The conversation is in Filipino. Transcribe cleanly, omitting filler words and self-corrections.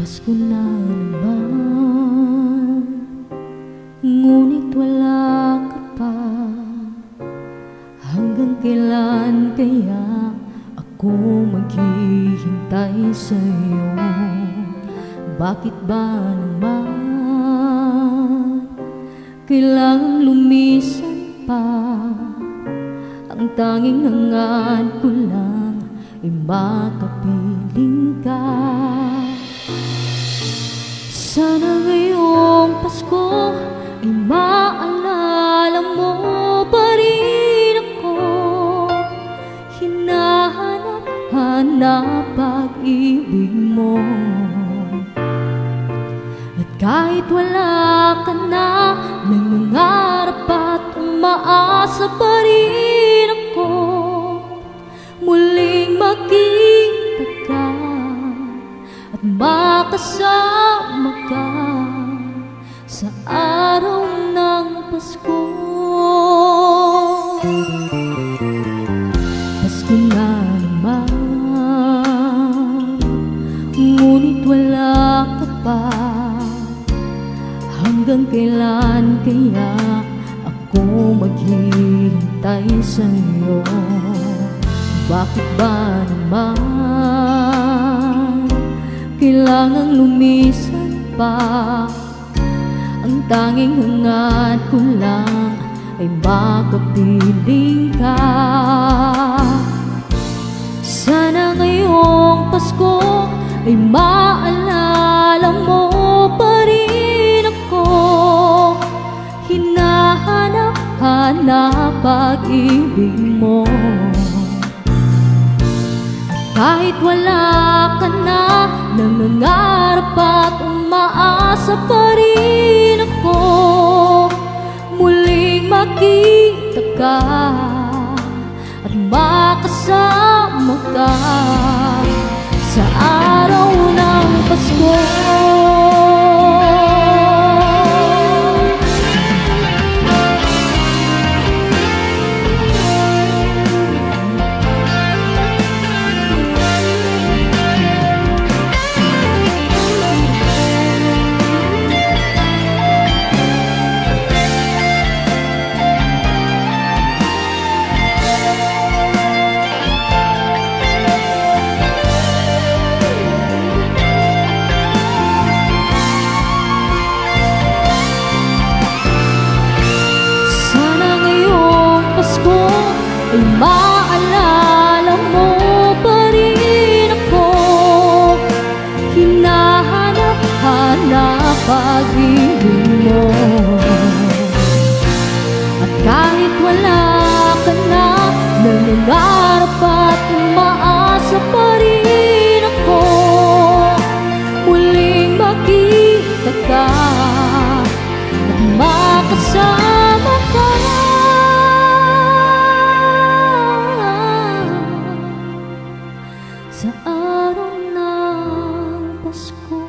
Pasko na naman, ngunit wala ka pa. Hanggang kailan kaya ako maghihintay sa'yo? Bakit ba naman kailangang lumisan pa? Ang tanging hangad ko lang ay makapiling ka. Sana ngayong Pasko ay maalala mo pa rin ako. Hinahanap-hanap pag-ibig mo. At kahit wala ka na, nangangarap at umaasa pa rin ako. Muling makita ka at makasama ka sa araw ng Pasko. Pasko na naman, ngunit wala ka pa. Hanggang kailan kaya ako maghihintay sa'yo? Bakit ba naman kailangang lumisan pa? Ang tanging hangad ko lang ay makapiling ka. Sana ngayong Pasko ay maalala mo pa rin ako. Hinahanap-hanap pag-ibig mo. Kahit wala ka na, nangangarap at umaasa pa rin ako. Muling makita ka at makasama ka sa araw ng Pasko. Ay maalala mo pa rin ako. Hinahanap-hanap pag-ibig mo. At kahit wala ka na, nangangarap at umaasa pa rin ako. Muling makita ka at makasama ka sa araw ng Pasko.